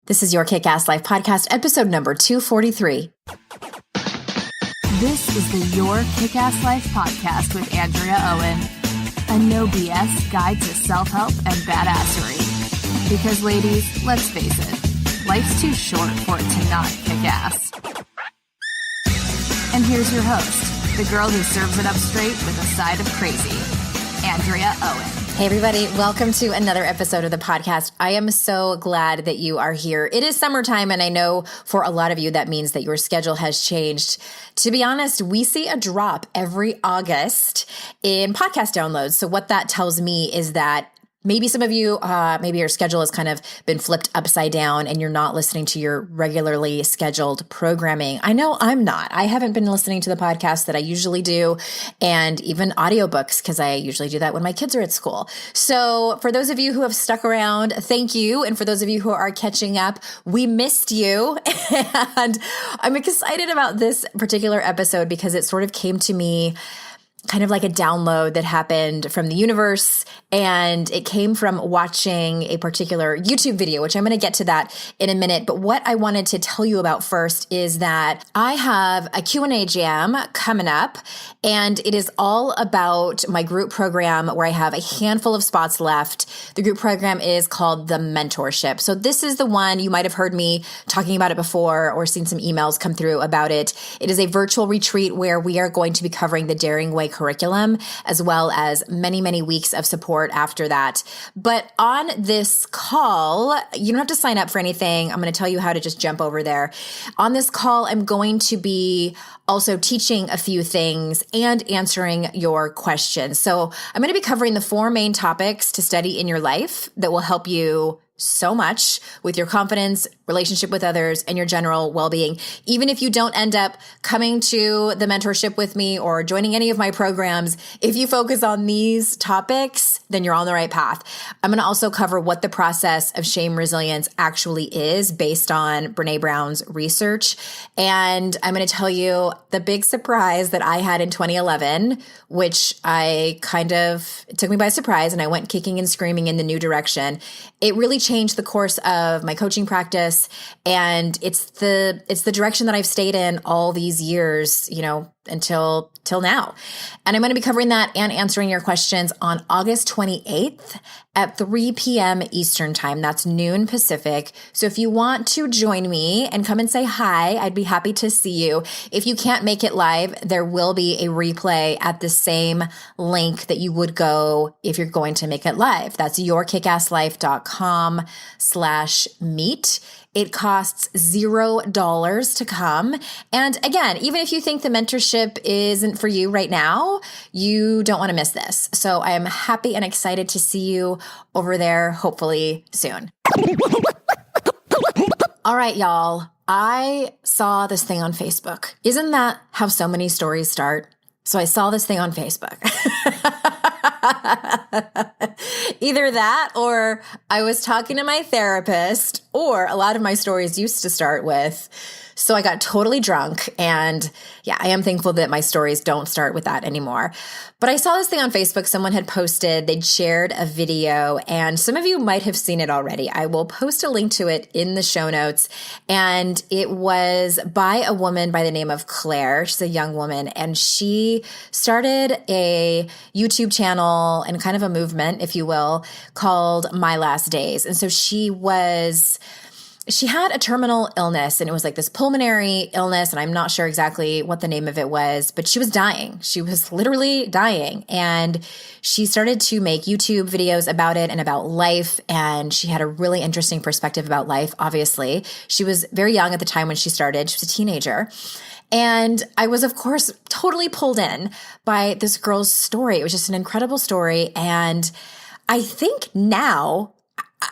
This is your Kick-Ass Life podcast, episode number 243. This is the Your Kick-Ass Life podcast with Andrea Owen, a no BS guide to self-help and badassery. Because ladies, let's face it, life's too short for it to not kick ass. And here's your host, the girl who serves it up straight with a side of crazy, Andrea Owen. Hey everybody, welcome to another episode of the podcast. I am so glad that you are here. It is summertime, and I know for a lot of you that means that your schedule has changed. To be honest, we see a drop every August in podcast downloads. So what that tells me is that maybe some of you, maybe your schedule has kind of been flipped upside down and you're not listening to your regularly scheduled programming. I know I'm not. I haven't been listening to the podcast that I usually do, and even audiobooks, because I usually do that when my kids are at school. So for those of you who have stuck around, thank you. And for those of you who are catching up, we missed you. And I'm excited about this particular episode because it sort of came to me kind of like a download that happened from the universe. And it came from watching a particular YouTube video, which I'm going to get to that in a minute. But what I wanted to tell you about first is that I have a Q&A jam coming up, and it is all about my group program where I have a handful of spots left. The group program is called The Mentorship. So this is the one, you might have heard me talking about it before or seen some emails come through about it. It is a virtual retreat where we are going to be covering the Daring Way curriculum, as well as many, many weeks of support after that. But on this call, you don't have to sign up for anything. I'm going to tell you how to just jump over there. On this call, I'm going to be also teaching a few things and answering your questions. So I'm going to be covering the 4 main topics to study in your life that will help you so much with your confidence, relationship with others, and your general well-being. Even if you don't end up coming to the mentorship with me or joining any of my programs, if you focus on these topics, then you're on the right path. I'm going to also cover what the process of shame resilience actually is based on Brené Brown's research. And I'm going to tell you the big surprise that I had in 2011, which it took me by surprise, and I went kicking and screaming in the new direction. It really changed the course of my coaching practice, and it's the direction that I've stayed in all these years, until now. And I'm going to be covering that and answering your questions on August 28th at 3 p.m. Eastern time. That's noon Pacific. So if you want to join me and come and say hi, I'd be happy to see you. If you can't make it live, there will be a replay at the same link that you would go if you're going to make it live. That's yourkickasslife.com/meet. It costs $0 to come. And again, even if you think the mentorship isn't for you right now, you don't want to miss this. So I am happy and excited to see you over there, hopefully soon. All right, y'all. I saw this thing on Facebook. Isn't that how so many stories start? So I saw this thing on Facebook. Either that, or I was talking to my therapist, or a lot of my stories used to start with, so I got totally drunk. And yeah, I am thankful that my stories don't start with that anymore. But I saw this thing on Facebook. Someone had posted, they'd shared a video, and some of you might have seen it already. I will post a link to it in the show notes. And it was by a woman by the name of Claire. She's a young woman, and she started a YouTube channel and kind of a movement, if you will, called My Last Days. And so she had a terminal illness, and it was like this pulmonary illness, and I'm not sure exactly what the name of it was, but she was dying. She was literally dying. And she started to make YouTube videos about it and about life. And she had a really interesting perspective about life, obviously. She was very young at the time when she started. She was a teenager. And I was, of course, totally pulled in by this girl's story. It was just an incredible story. And I think now,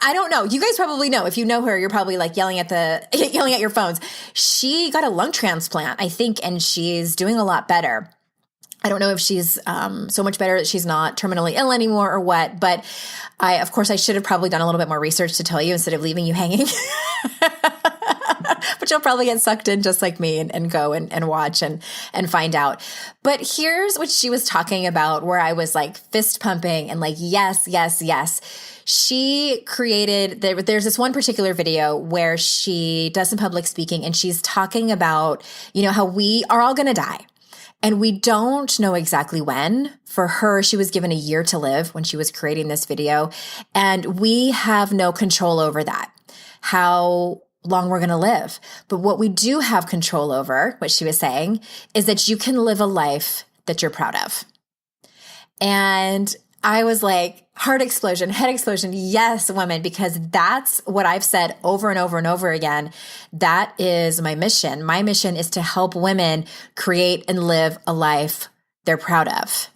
I don't know. You guys probably know. If you know her, you're probably like yelling at your phones. She got a lung transplant, I think, and she's doing a lot better. I don't know if she's so much better that she's not terminally ill anymore or what, but of course, I should have probably done a little bit more research to tell you instead of leaving you hanging. But but you'll probably get sucked in just like me and go and watch and find out. But here's what she was talking about where I was like fist pumping and like, yes, yes, yes. She created, there's this one particular video where she does some public speaking and she's talking about, how we are all going to die. And we don't know exactly when. For her, she was given a year to live when she was creating this video. And we have no control over that, how long we're going to live. But what we do have control over, what she was saying, is that you can live a life that you're proud of. And I was like, heart explosion, head explosion. Yes, women, because that's what I've said over and over and over again. That is my mission. My mission is to help women create and live a life they're proud of.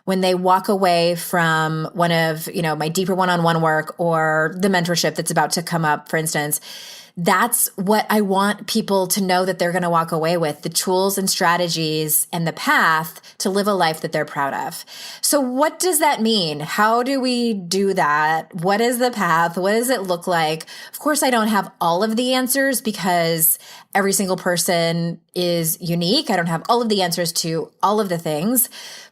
When they walk away from one of, my deeper one-on-one work or the mentorship that's about to come up, for instance, that's what I want people to know that they're going to walk away with, the tools and strategies and the path to live a life that they're proud of. So what does that mean? How do we do that? What is the path? What does it look like? Of course, I don't have all of the answers because every single person is unique. I don't have all of the answers to all of the things.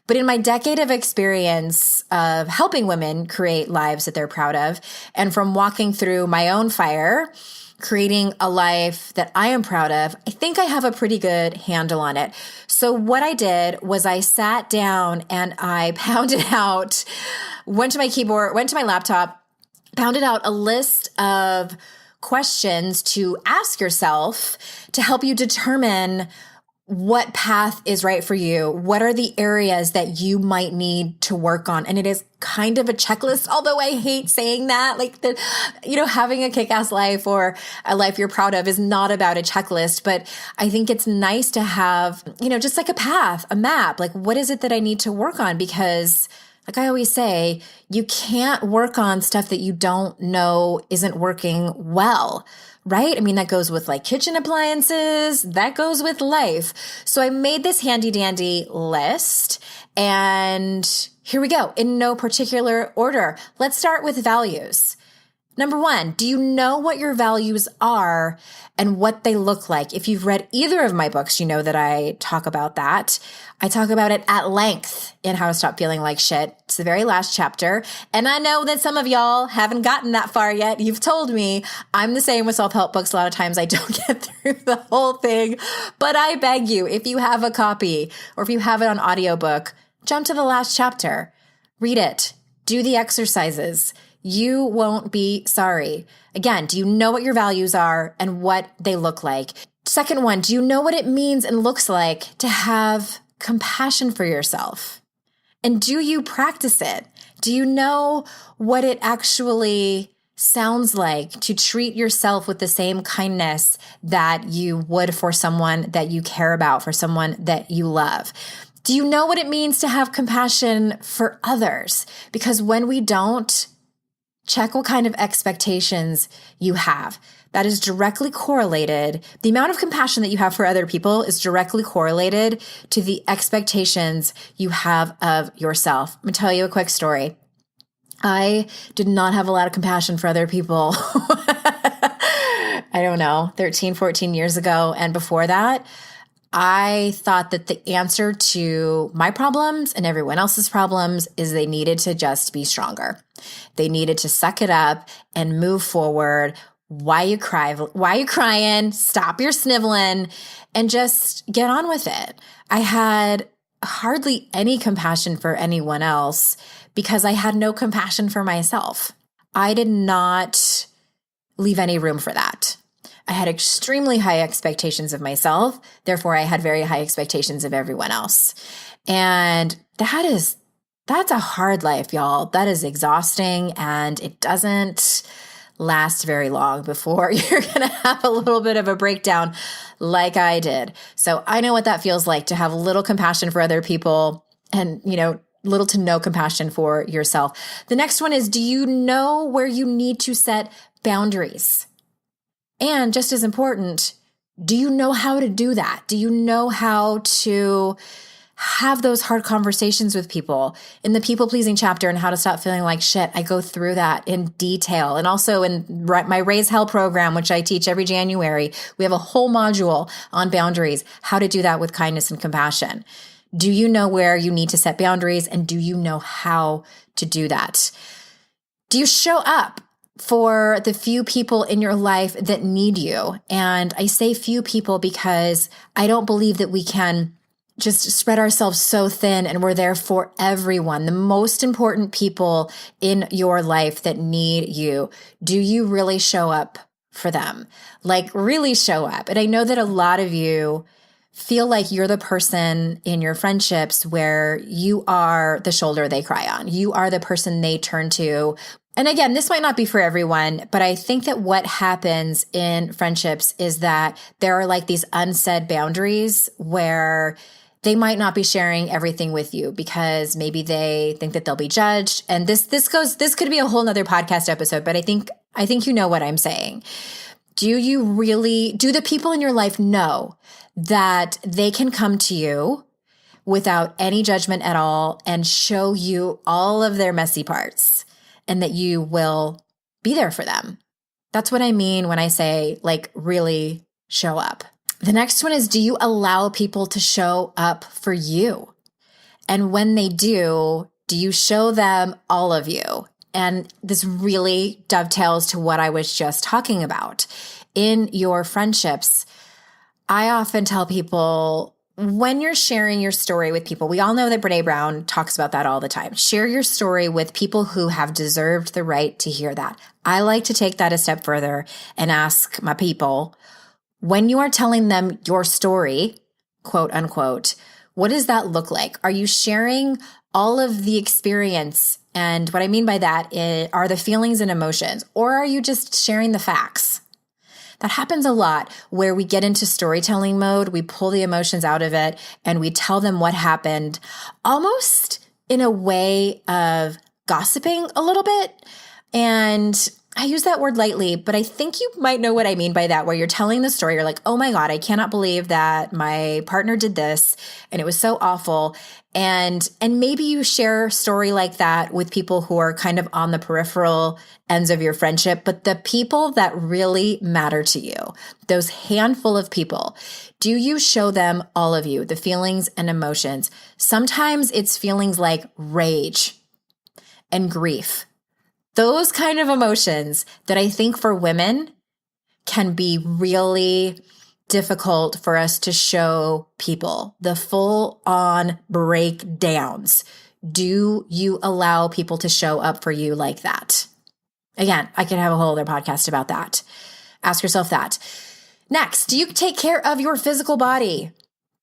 But in my decade of experience of helping women create lives that they're proud of, and from walking through my own fire, creating a life that I am proud of, I think I have a pretty good handle on it. So what I did was I sat down and I pounded out, went to my keyboard, went to my laptop, pounded out a list of questions to ask yourself to help you determine what path is right for you. What are the areas that you might need to work on? And it is kind of a checklist, although I hate saying that, having a kick-ass life or a life you're proud of is not about a checklist, but I think it's nice to have, just like a path, a map, like what is it that I need to work on? Because like I always say, you can't work on stuff that you don't know isn't working well. Right? I mean, that goes with like kitchen appliances, that goes with life. So I made this handy dandy list and here we go in no particular order. Let's start with values. Number one, do you know what your values are and what they look like? If you've read either of my books, you know that I talk about that. I talk about it at length in How to Stop Feeling Like Shit. It's the very last chapter. And I know that some of y'all haven't gotten that far yet. You've told me I'm the same with self-help books. A lot of times I don't get through the whole thing, but I beg you, if you have a copy or if you have it on audiobook, jump to the last chapter, read it, do the exercises. You won't be sorry. Again, do you know what your values are and what they look like? Second one, do you know what it means and looks like to have compassion for yourself? And do you practice it? Do you know what it actually sounds like to treat yourself with the same kindness that you would for someone that you care about, for someone that you love? Do you know what it means to have compassion for others? Because when we don't, check what kind of expectations you have. That is directly correlated. The amount of compassion that you have for other people is directly correlated to the expectations you have of yourself. I'm going to tell you a quick story. I did not have a lot of compassion for other people. I don't know, 13, 14 years ago. And before that, I thought that the answer to my problems and everyone else's problems is they needed to just be stronger. They needed to suck it up and move forward. Why you cry? Why you crying? Stop your sniveling and just get on with it. I had hardly any compassion for anyone else because I had no compassion for myself. I did not leave any room for that. I had extremely high expectations of myself. Therefore, I had very high expectations of everyone else. And that's a hard life, y'all. That is exhausting and it doesn't last very long before you're going to have a little bit of a breakdown like I did. So I know what that feels like to have little compassion for other people and, little to no compassion for yourself. The next one is, do you know where you need to set boundaries? And just as important, do you know how to do that? Do you know how to have those hard conversations with people. In the people-pleasing chapter and how to stop feeling like shit, I go through that in detail. And also in my Raise Hell program, which I teach every January, we have a whole module on boundaries, how to do that with kindness and compassion. Do you know where you need to set boundaries? And do you know how to do that? Do you show up for the few people in your life that need you? And I say few people because I don't believe that we can just spread ourselves so thin and we're there for everyone. The most important people in your life that need you, do you really show up for them? Like really show up. And I know that a lot of you feel like you're the person in your friendships where you are the shoulder they cry on. You are the person they turn to. And again, this might not be for everyone, but I think that what happens in friendships is that there are like these unsaid boundaries where they might not be sharing everything with you because maybe they think that they'll be judged. And this could be a whole nother podcast episode, but I think you know what I'm saying. Do the people in your life know that they can come to you without any judgment at all and show you all of their messy parts and that you will be there for them? That's what I mean when I say like really show up. The next one is, do you allow people to show up for you? And when they do you show them all of you? And this really dovetails to what I was just talking about. In your friendships, I often tell people, when you're sharing your story with people, we all know that Brené Brown talks about that all the time. Share your story with people who have deserved the right to hear that. I like to take that a step further and ask my people, when you are telling them your story, quote unquote, what does that look like? Are you sharing all of the experience? And what I mean by that are the feelings and emotions, or are you just sharing the facts? That happens a lot where we get into storytelling mode, we pull the emotions out of it, and we tell them what happened almost in a way of gossiping a little bit. And I use that word lightly, but I think you might know what I mean by that, where you're telling the story. You're like, oh my God, I cannot believe that my partner did this and it was so awful. And maybe you share a story like that with people who are kind of on the peripheral ends of your friendship, but the people that really matter to you, those handful of people, do you show them all of you, the feelings and emotions? Sometimes it's feelings like rage and grief. Those kind of emotions that I think for women can be really difficult for us to show people, the full-on breakdowns. Do you allow people to show up for you like that? Again, I could have a whole other podcast about that. Ask yourself that. Next, do you take care of your physical body?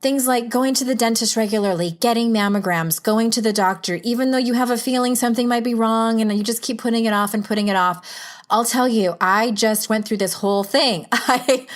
Things like going to the dentist regularly, getting mammograms, going to the doctor, even though you have a feeling something might be wrong and you just keep putting it off and putting it off. I'll tell you, I just went through this whole thing. I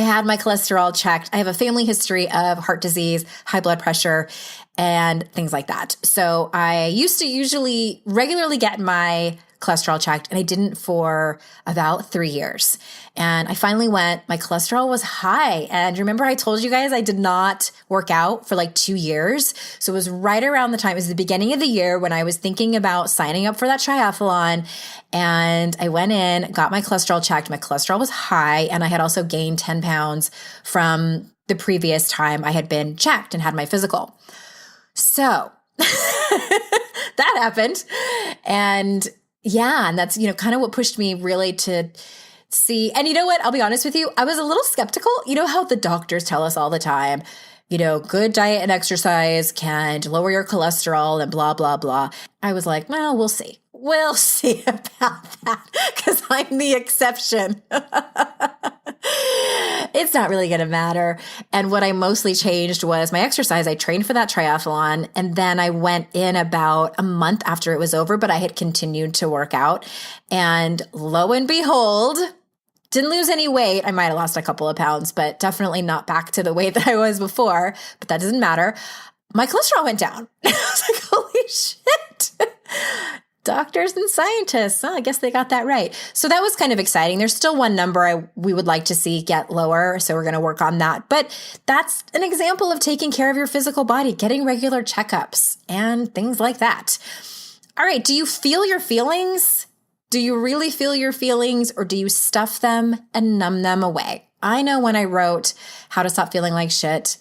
had my cholesterol checked. I have a family history of heart disease, high blood pressure, and things like that. So I used to usually regularly get my cholesterol checked, and I didn't for about 3 years. And I finally went, my cholesterol was high. And remember I told you guys I did not work out for like 2 years. So it was right around the time, it was the beginning of the year when I was thinking about signing up for that triathlon. And I went in, got my cholesterol checked. My cholesterol was high. And I had also gained 10 pounds from the previous time I had been checked and had my physical. So that happened. And yeah, and that's, kind of what pushed me really to see. And you know what? I'll be honest with you. I was a little skeptical. You know how the doctors tell us all the time, good diet and exercise can lower your cholesterol and blah, blah, blah. I was like, well, we'll see. We'll see about that because I'm the exception. It's not really going to matter. And what I mostly changed was my exercise. I trained for that triathlon, and then I went in about a month after it was over, but I had continued to work out. And lo and behold, didn't lose any weight. I might have lost a couple of pounds, but definitely not back to the weight that I was before, but that doesn't matter. My cholesterol went down. I was like, holy shit. doctors and scientists. Oh, I guess they got that right. So that was kind of exciting. There's still one number we would like to see get lower. So we're going to work on that. But that's an example of taking care of your physical body, getting regular checkups and things like that. All right. Do you feel your feelings? Do you really feel your feelings, or do you stuff them and numb them away? I know when I wrote How to Stop Feeling Like Shit,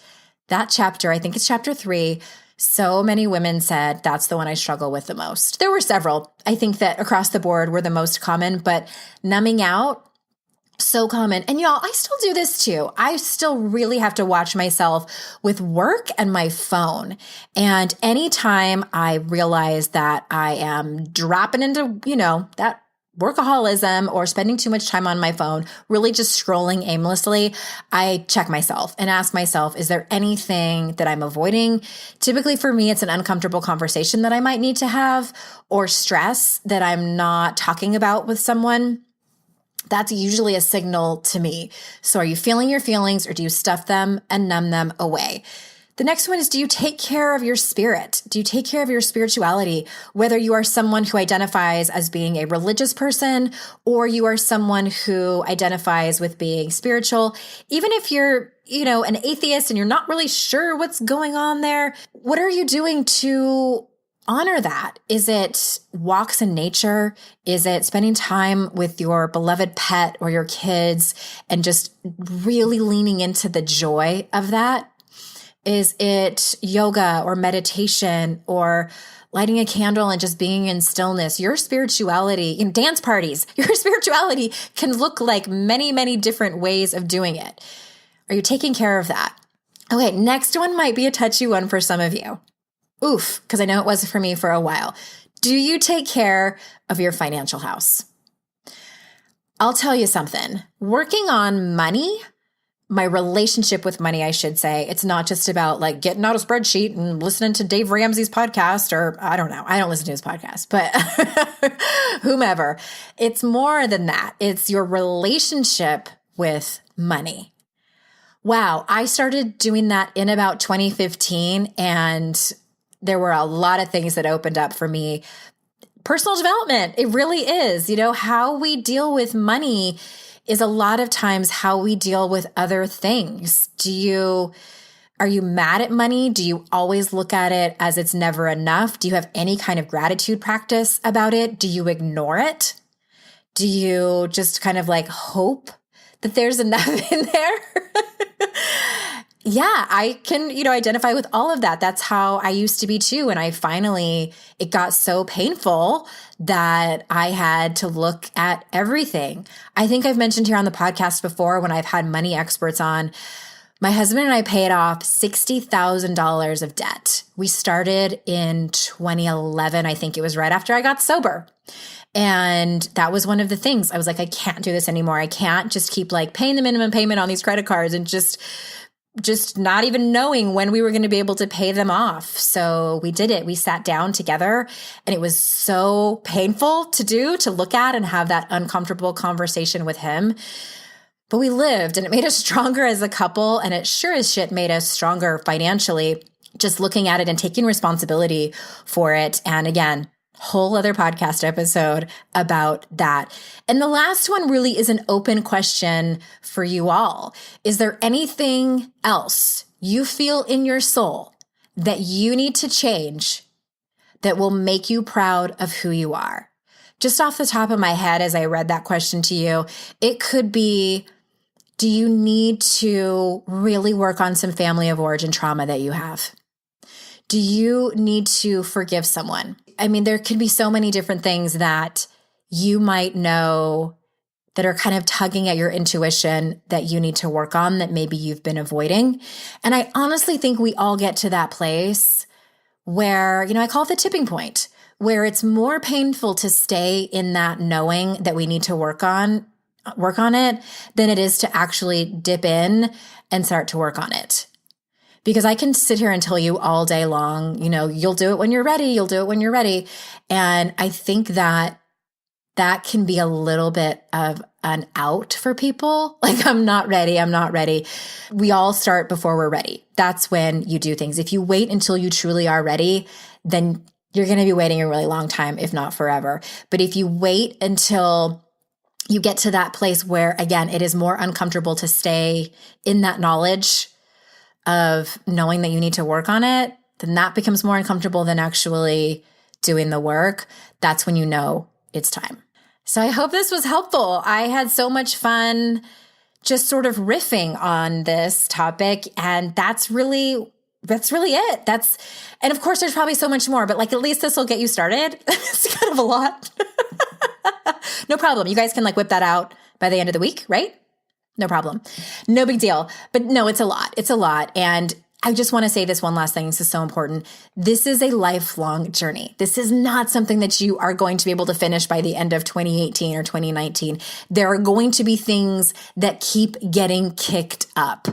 that chapter, I think it's chapter 3, so many women said that's the one I struggle with the most. There were several. I think that across the board were the most common, but numbing out, so common. And y'all, I still do this too. I still really have to watch myself with work and my phone. And anytime I realize that I am dropping into, that workaholism or spending too much time on my phone, really just scrolling aimlessly, I check myself and ask myself, is there anything that I'm avoiding? Typically for me, it's an uncomfortable conversation that I might need to have, or stress that I'm not talking about with someone. That's usually a signal to me. So are you feeling your feelings, or do you stuff them and numb them away? The next one is, do you take care of your spirit? Do you take care of your spirituality? Whether you are someone who identifies as being a religious person, or you are someone who identifies with being spiritual, even if you're, an atheist and you're not really sure what's going on there, what are you doing to honor that? Is it walks in nature? Is it spending time with your beloved pet or your kids and just really leaning into the joy of that? Is it yoga or meditation or lighting a candle and just being in stillness? Your spirituality, dance parties, your spirituality can look like many, many different ways of doing it. Are you taking care of that? Okay, next one might be a touchy one for some of you. Oof, because I know it was for me for a while. Do you take care of your financial house? I'll tell you something. Working on money, my relationship with money, I should say, it's not just about like getting out a spreadsheet and listening to Dave Ramsey's podcast, or I don't know. I don't listen to his podcast, but whomever. It's more than that. It's your relationship with money. Wow. I started doing that in about 2015, and there were a lot of things that opened up for me. Personal development, it really is. How we deal with money is a lot of times how we deal with other things. Are you mad at money? Do you always look at it as it's never enough? Do you have any kind of gratitude practice about it? Do you ignore it? Do you just kind of like hope that there's enough in there? Yeah, I can, identify with all of that. That's how I used to be too. And it got so painful that I had to look at everything. I think I've mentioned here on the podcast before, when I've had money experts on, my husband and I paid off $60,000 of debt. We started in 2011. I think it was right after I got sober. And that was one of the things. I was like, I can't do this anymore. I can't just keep like paying the minimum payment on these credit cards and just not even knowing when we were going to be able to pay them off. So we did it. We sat down together, and it was so painful to look at and have that uncomfortable conversation with him. But we lived, and it made us stronger as a couple. And it sure as shit made us stronger financially, just looking at it and taking responsibility for it. And again, whole other podcast episode about that. And the last one really is an open question for you all. Is there anything else you feel in your soul that you need to change that will make you proud of who you are? Just off the top of my head, as I read that question to you, it could be, do you need to really work on some family of origin trauma that you have? Do you need to forgive someone? I mean, there can be so many different things that you might know that are kind of tugging at your intuition that you need to work on, that maybe you've been avoiding. And I honestly think we all get to that place where, I call it the tipping point, where it's more painful to stay in that knowing that we need to work on it than it is to actually dip in and start to work on it. Because I can sit here and tell you all day long, you'll do it when you're ready. You'll do it when you're ready. And I think that can be a little bit of an out for people. Like, I'm not ready. I'm not ready. We all start before we're ready. That's when you do things. If you wait until you truly are ready, then you're going to be waiting a really long time, if not forever. But if you wait until you get to that place where, again, it is more uncomfortable to stay in that knowledge of knowing that you need to work on it, then that becomes more uncomfortable than actually doing the work. That's when you know it's time. So I hope this was helpful. I had so much fun just sort of riffing on this topic, and that's really it. And of course there's probably so much more, but like, at least this will get you started. It's kind of a lot. No problem. You guys can like whip that out by the end of the week, right? No problem. No big deal. But no, it's a lot. It's a lot. And I just want to say this one last thing. This is so important. This is a lifelong journey. This is not something that you are going to be able to finish by the end of 2018 or 2019. There are going to be things that keep getting kicked up.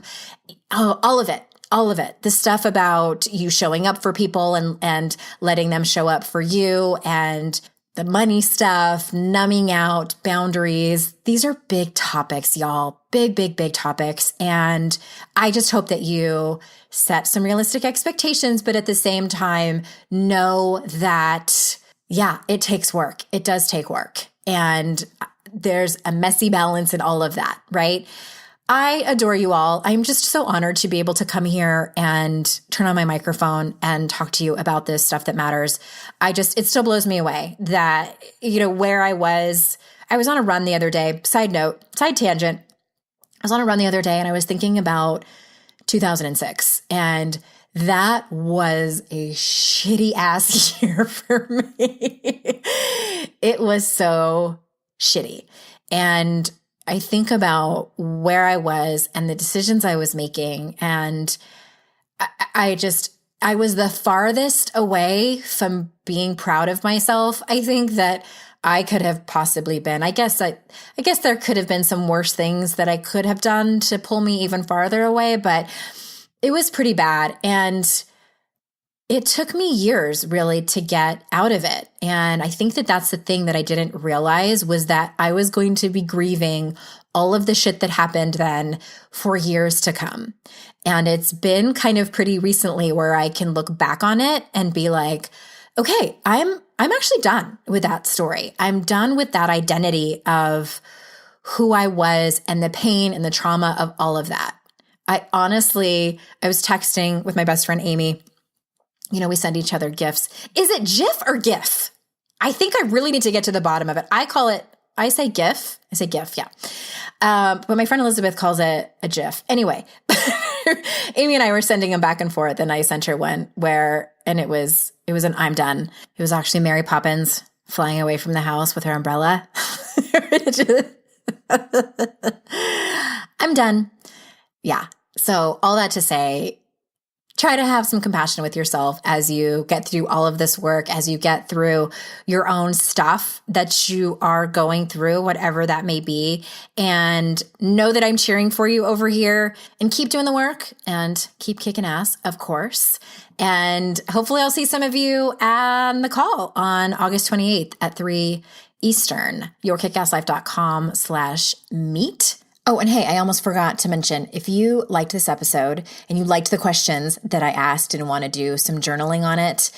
All of it. All of it. The stuff about you showing up for people and letting them show up for you, and the money stuff, numbing out, boundaries. These are big topics, y'all. Big, big, big topics. And I just hope that you set some realistic expectations, but at the same time, know that, yeah, it takes work. It does take work. And there's a messy balance in all of that, right? I adore you all. I'm just so honored to be able to come here and turn on my microphone and talk to you about this stuff that matters. It still blows me away that, where I was on a run the other day, side tangent. I was on a run the other day and I was thinking about 2006, and that was a shitty ass year for me. It was so shitty. And I think about where I was and the decisions I was making, and I was the farthest away from being proud of myself, I think, that I could have possibly been. I guess there could have been some worse things that I could have done to pull me even farther away, but it was pretty bad. And it took me years really to get out of it. And I think that that's the thing that I didn't realize, was that I was going to be grieving all of the shit that happened then for years to come. And it's been kind of pretty recently where I can look back on it and be like, okay, I'm actually done with that story. I'm done with that identity of who I was and the pain and the trauma of all of that. I was texting with my best friend, Amy. We send each other GIFs. Is it GIF or GIF? I think I really need to get to the bottom of it. I say GIF. I say GIF, yeah. But my friend Elizabeth calls it a GIF. Anyway, Amy and I were sending them back and forth, and I sent her one and it was an I'm done. It was actually Mary Poppins flying away from the house with her umbrella. I'm done. Yeah. So all that to say, try to have some compassion with yourself as you get through all of this work, as you get through your own stuff that you are going through, whatever that may be. And know that I'm cheering for you over here, and keep doing the work and keep kicking ass, of course. And hopefully I'll see some of you on the call on August 28th at 3 Eastern, yourkickasslife.com/meet. Oh, and hey, I almost forgot to mention, if you liked this episode and you liked the questions that I asked and want to do some journaling on it,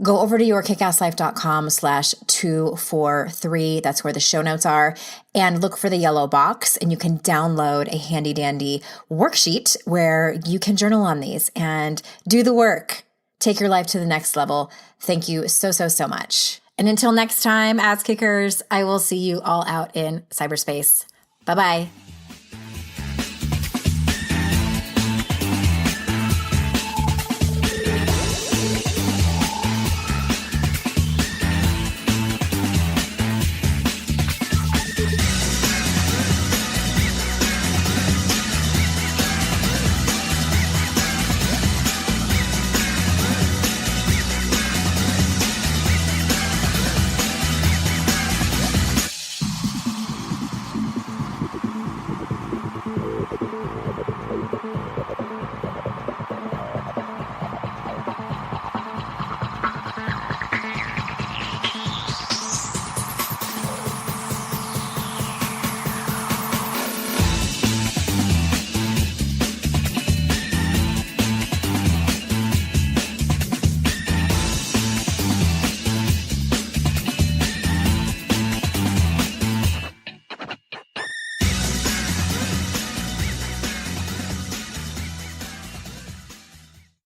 go over to yourkickasslife.com/243. That's where the show notes are, and look for the yellow box, and you can download a handy dandy worksheet where you can journal on these and do the work. Take your life to the next level. Thank you so, so, so much. And until next time, ass kickers, I will see you all out in cyberspace. Bye-bye.